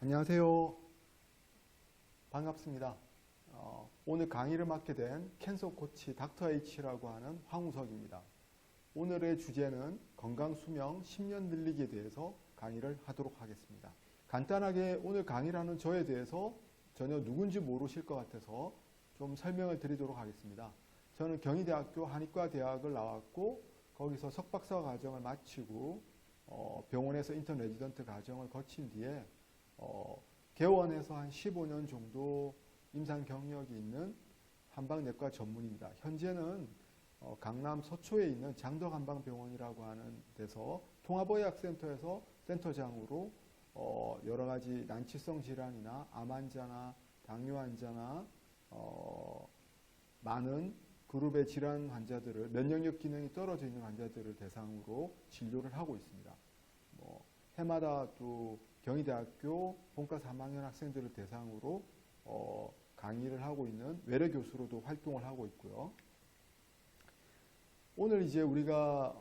안녕하세요. 반갑습니다. 오늘 강의를 맡게 된 캔서 코치 닥터 H라고 하는 황우석입니다. 오늘의 주제는 건강 수명 10년 늘리기에 대해서 강의를 하도록 하겠습니다. 간단하게 오늘 강의를 하는 저에 대해서 전혀 누군지 모르실 것 같아서 좀 설명을 드리도록 하겠습니다. 저는 경희대학교 한의과대학을 나왔고 거기서 석박사 과정을 마치고 병원에서 인턴 레지던트 과정을 거친 뒤에 개원에서 한 15년 정도 임상 경력이 있는 한방내과 전문입니다. 현재는 강남 서초에 있는 장덕한방병원이라고 하는 데서 통합의학센터에서 센터장으로 여러 가지 난치성 질환이나 암 환자나 당뇨 환자나 많은 그룹의 질환 환자들을 면역력 기능이 떨어져 있는 환자들을 대상으로 진료를 하고 있습니다. 해마다 또 경희대학교 본과 3학년 학생들을 대상으로 강의를 하고 있는 외래 교수로도 활동을 하고 있고요. 오늘 이제 우리가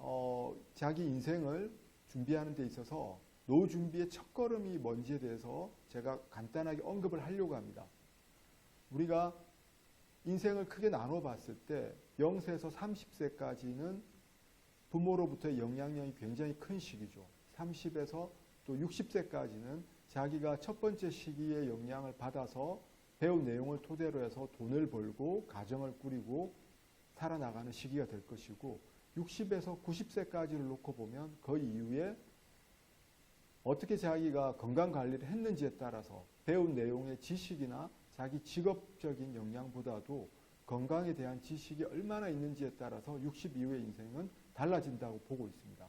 자기 인생을 준비하는 데 있어서 노후 준비의 첫걸음이 뭔지에 대해서 제가 간단하게 언급을 하려고 합니다. 우리가 인생을 크게 나눠 봤을 때 0세에서 30세까지는 부모로부터의 영향력이 굉장히 큰 시기죠. 30에서 또 60세까지는 자기가 첫 번째 시기에 영향을 받아서 배운 내용을 토대로 해서 돈을 벌고 가정을 꾸리고 살아나가는 시기가 될 것이고 60에서 90세까지를 놓고 보면 그 이후에 어떻게 자기가 건강관리를 했는지에 따라서 배운 내용의 지식이나 자기 직업적인 역량보다도 건강에 대한 지식이 얼마나 있는지에 따라서 60 이후의 인생은 달라진다고 보고 있습니다.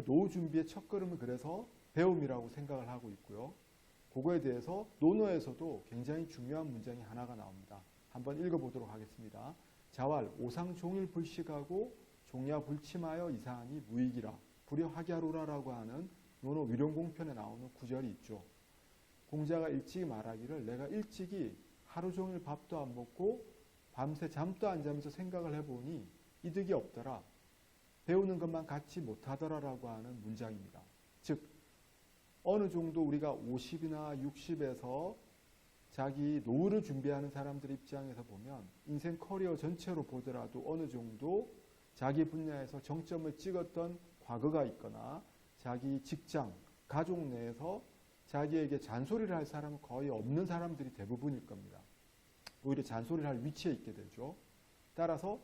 노후 준비의 첫걸음은 그래서 배움이라고 생각을 하고 있고요. 그거에 대해서 논어에서도 굉장히 중요한 문장이 하나가 나옵니다. 한번 읽어보도록 하겠습니다. 자왈 오상종일불식하고 종야불침하여 이사하니 무익이라 불여하기하루라라고 하는 논어 위령공편에 나오는 구절이 있죠. 공자가 일찍이 말하기를 내가 일찍이 하루 종일 밥도 안 먹고 밤새 잠도 안 자면서 생각을 해보니 이득이 없더라. 배우는 것만 갖지 못하더라라고 하는 문장입니다. 즉 어느 정도 우리가 50이나 60에서 자기 노후를 준비하는 사람들 입장에서 보면 인생 커리어 전체로 보더라도 어느 정도 자기 분야에서 정점을 찍었던 과거가 있거나 자기 직장, 가족 내에서 자기에게 잔소리를 할 사람은 거의 없는 사람들이 대부분일 겁니다. 오히려 잔소리를 할 위치에 있게 되죠. 따라서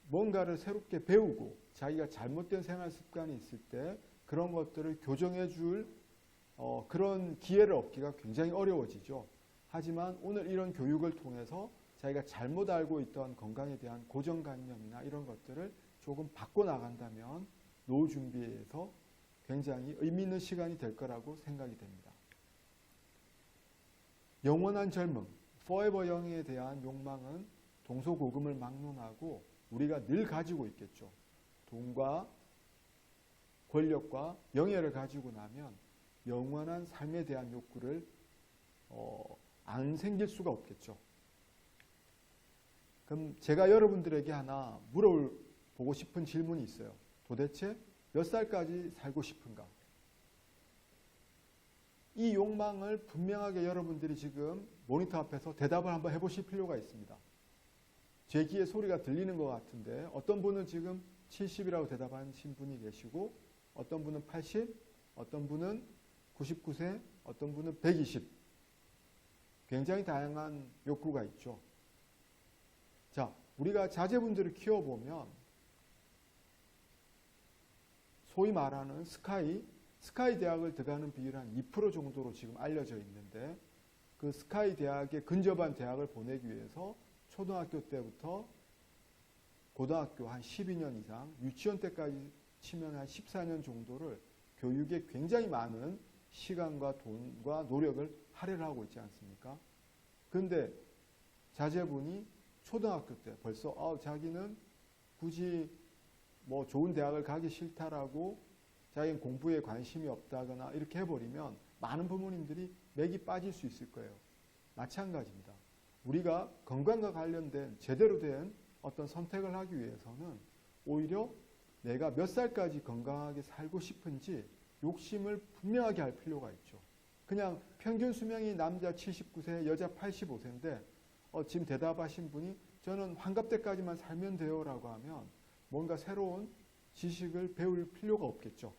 뭔가를 새롭게 배우고 자기가 잘못된 생활 습관이 있을 때 그런 것들을 교정해 줄 그런 기회를 얻기가 굉장히 어려워지죠. 하지만 오늘 이런 교육을 통해서 자기가 잘못 알고 있던 건강에 대한 고정관념이나 이런 것들을 조금 바꿔나간다면 노후 준비에서 굉장히 의미 있는 시간이 될 거라고 생각이 됩니다. 영원한 젊음, forever young에 대한 욕망은 동서고금을 막론하고 우리가 늘 가지고 있겠죠. 돈과 권력과 명예를 가지고 나면 영원한 삶에 대한 욕구를 안 생길 수가 없겠죠. 그럼 제가 여러분들에게 하나 물어보고 싶은 질문이 있어요. 도대체 몇 살까지 살고 싶은가? 이 욕망을 분명하게 여러분들이 지금 모니터 앞에서 대답을 한번 해보실 필요가 있습니다. 제 귀에 소리가 들리는 것 같은데 어떤 분은 지금 70이라고 대답하신 분이 계시고 어떤 분은 80, 어떤 분은 99세, 어떤 분은 120. 굉장히 다양한 욕구가 있죠. 자, 우리가 자제분들을 키워보면 소위 말하는 스카이 대학을 들어가는 비율이 한 2% 정도로 지금 알려져 있는데 그 스카이 대학에 근접한 대학을 보내기 위해서 초등학교 때부터 고등학교 한 12년 이상, 유치원 때까지 치면 한 14년 정도를 교육에 굉장히 많은 시간과 돈과 노력을 할애를 하고 있지 않습니까? 그런데 자제분이 초등학교 때 벌써 자기는 굳이 뭐 좋은 대학을 가기 싫다라고 자기는 공부에 관심이 없다거나 이렇게 해버리면 많은 부모님들이 맥이 빠질 수 있을 거예요. 마찬가지입니다. 우리가 건강과 관련된 제대로 된 어떤 선택을 하기 위해서는 오히려 내가 몇 살까지 건강하게 살고 싶은지 욕심을 분명하게 할 필요가 있죠. 그냥 평균 수명이 남자 79세, 여자 85세인데 지금 대답하신 분이 저는 환갑 때까지만 살면 돼요 라고 하면 뭔가 새로운 지식을 배울 필요가 없겠죠.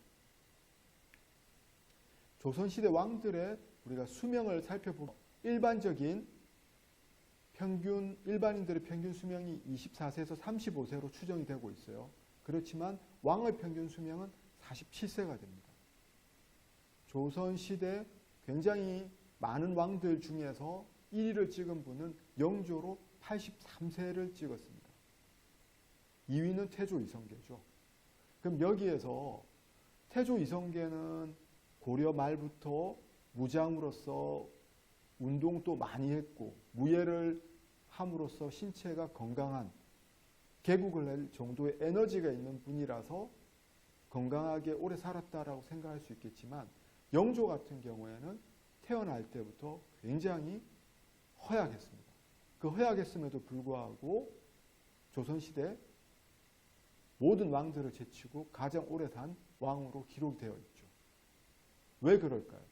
조선시대 왕들의 우리가 수명을 살펴보면 일반적인 일반인들의 평균 수명이 24세에서 35세로 추정이 되고 있어요. 그렇지만 왕의 평균 수명은 47세가 됩니다. 조선시대 굉장히 많은 왕들 중에서 1위를 찍은 분은 영조로 83세를 찍었습니다. 2위는 태조 이성계죠. 그럼 여기에서 태조 이성계는 고려 말부터 무장으로서 운동도 많이 했고 무예를 함으로써 신체가 건강한 개국을 낼 정도의 에너지가 있는 분이라서 건강하게 오래 살았다라고 생각할 수 있겠지만 영조 같은 경우에는 태어날 때부터 굉장히 허약했습니다. 그 허약했음에도 불구하고 조선시대 모든 왕들을 제치고 가장 오래 산 왕으로 기록되어 있죠. 왜 그럴까요?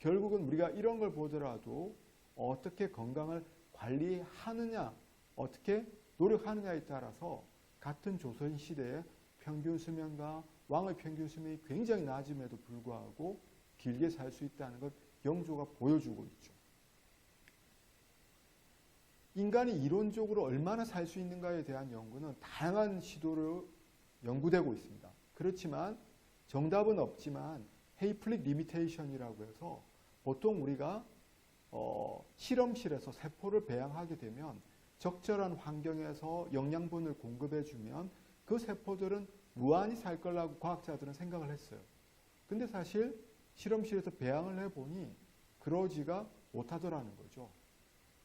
결국은 우리가 이런 걸 보더라도 어떻게 건강을 관리하느냐, 어떻게 노력하느냐에 따라서 같은 조선시대의 평균 수명과 왕의 평균 수명이 굉장히 낮음에도 불구하고 길게 살 수 있다는 것 영조가 보여주고 있죠. 인간이 이론적으로 얼마나 살 수 있는가에 대한 연구는 다양한 시도로 연구되고 있습니다. 그렇지만 정답은 없지만 헤이플릭 리미테이션이라고 해서 보통 우리가 실험실에서 세포를 배양하게 되면 적절한 환경에서 영양분을 공급해주면 그 세포들은 무한히 살 거라고 과학자들은 생각을 했어요. 근데 사실 실험실에서 배양을 해보니 그러지가 못하더라는 거죠.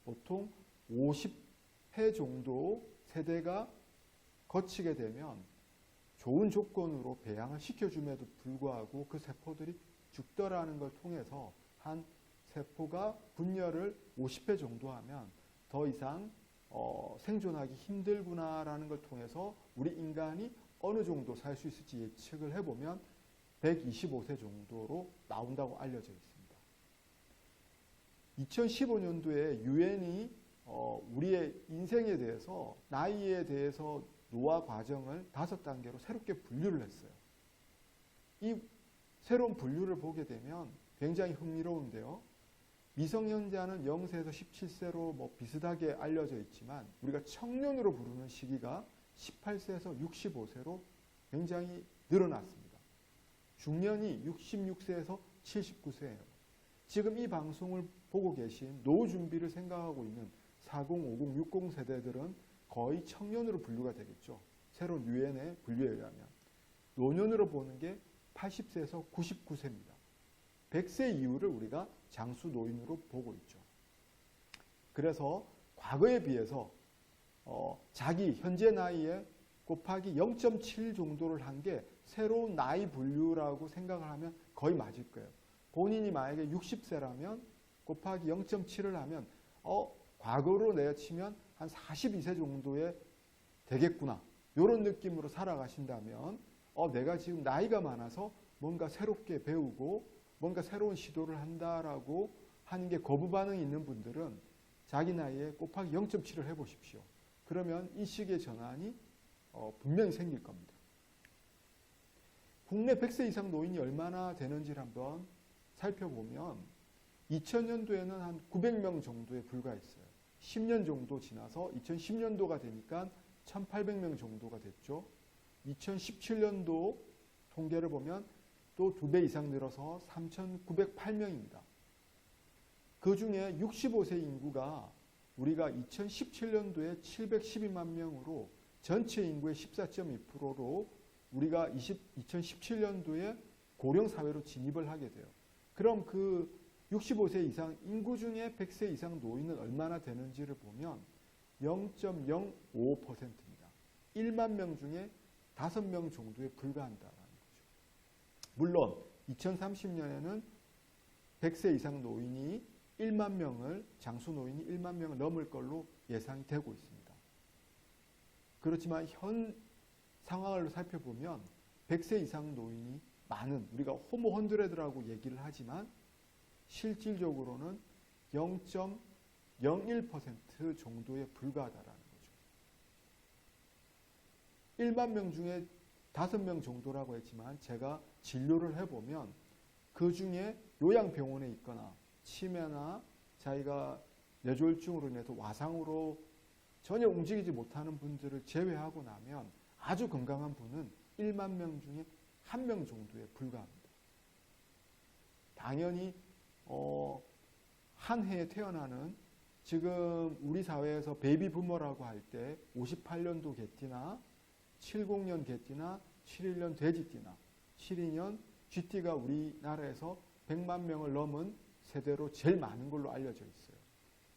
보통 50회 정도 세대가 거치게 되면 좋은 조건으로 배양을 시켜줌에도 불구하고 그 세포들이 죽더라는 걸 통해서 한 세포가 분열을 50회 정도 하면 더 이상 생존하기 힘들구나라는 걸 통해서 우리 인간이 어느 정도 살 수 있을지 예측을 해보면 125세 정도로 나온다고 알려져 있습니다. 2015년도에 유엔이 우리의 인생에 대해서 나이에 대해서 노화 과정을 5단계로 새롭게 분류를 했어요. 이 새로운 분류를 보게 되면 굉장히 흥미로운데요. 미성년자는 0세에서 17세로 뭐 비슷하게 알려져 있지만 우리가 청년으로 부르는 시기가 18세에서 65세로 굉장히 늘어났습니다. 중년이 66세에서 79세예요. 지금 이 방송을 보고 계신 노후 준비를 생각하고 있는 40, 50, 60 세대들은 거의 청년으로 분류가 되겠죠. 새로운 유엔의 분류에 의하면. 노년으로 보는 게 80세에서 99세입니다. 100세 이후를 우리가 장수 노인으로 보고 있죠. 그래서 과거에 비해서 자기 현재 나이에 곱하기 0.7 정도를 한 게 새로운 나이 분류라고 생각을 하면 거의 맞을 거예요. 본인이 만약에 60세라면 곱하기 0.7을 하면 과거로 내치면 한 42세 정도에 되겠구나. 이런 느낌으로 살아가신다면 내가 지금 나이가 많아서 뭔가 새롭게 배우고 뭔가 새로운 시도를 한다라고 하는 게 거부 반응이 있는 분들은 자기 나이에 곱하기 0.7을 해보십시오. 그러면 이 시기의 전환이 분명히 생길 겁니다. 국내 100세 이상 노인이 얼마나 되는지를 한번 살펴보면 2000년도에는 한 900명 정도에 불과했어요. 10년 정도 지나서 2010년도가 되니까 1800명 정도가 됐죠. 2017년도 통계를 보면 또 2배 이상 늘어서 3908명입니다. 그 중에 65세 인구가 우리가 2017년도에 712만 명으로 전체 인구의 14.2%로 우리가 2017년도에 고령 사회로 진입을 하게 돼요. 그럼 그 65세 이상 인구 중에 100세 이상 노인은 얼마나 되는지를 보면 0.05%입니다. 1만 명 중에 5명 정도에 불과한다라는 거죠. 물론 2030년에는 100세 이상 노인이 1만 명을 장수 노인이 1만 명을 넘을 걸로 예상이 되고 있습니다. 그렇지만 현 상황을 살펴보면 100세 이상 노인이 많은 우리가 호모 헌드레드라고 얘기를 하지만 실질적으로는 0.01% 정도에 불과하다라는 거죠. 1만 명 중에 5명 정도라고 했지만 제가 진료를 해보면 그 중에 요양병원에 있거나 치매나 자기가 뇌졸중으로 인해서 와상으로 전혀 움직이지 못하는 분들을 제외하고 나면 아주 건강한 분은 1만 명 중에 1명 정도에 불과합니다. 당연히 한 해에 태어나는 지금 우리 사회에서 베이비 부머라고 할 때 58년도 개띠나 70년 개띠나 71년 돼지띠나 72년 쥐띠가 우리나라에서 100만 명을 넘은 세대로 제일 많은 걸로 알려져 있어요.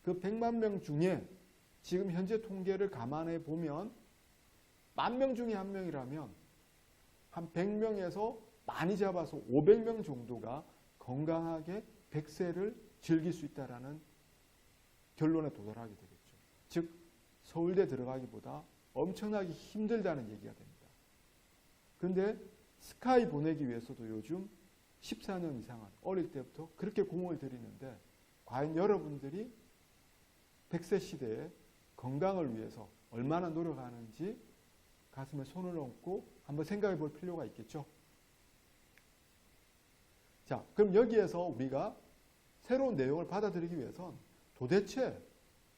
그 100만 명 중에 지금 현재 통계를 감안해 보면 10,000명 중에 1명이라면 한 100명에서 많이 잡아서 500명 정도가 건강하게 100세를 즐길 수 있다는 결론에 도달하게 되겠죠. 즉 서울대 들어가기보다 엄청나게 힘들다는 얘기가 됩니다. 그런데 스카이 보내기 위해서도 요즘 14년 이상은 어릴 때부터 그렇게 공을 들이는데 과연 여러분들이 100세 시대에 건강을 위해서 얼마나 노력하는지 가슴에 손을 얹고 한번 생각해 볼 필요가 있겠죠. 자, 그럼 여기에서 우리가 새로운 내용을 받아들이기 위해선 도대체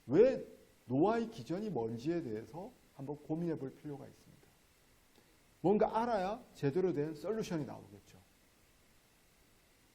왜 노화의 기전이 뭔지에 대해서 한번 고민해 볼 필요가 있습니다. 뭔가 알아야 제대로 된 솔루션이 나오겠죠.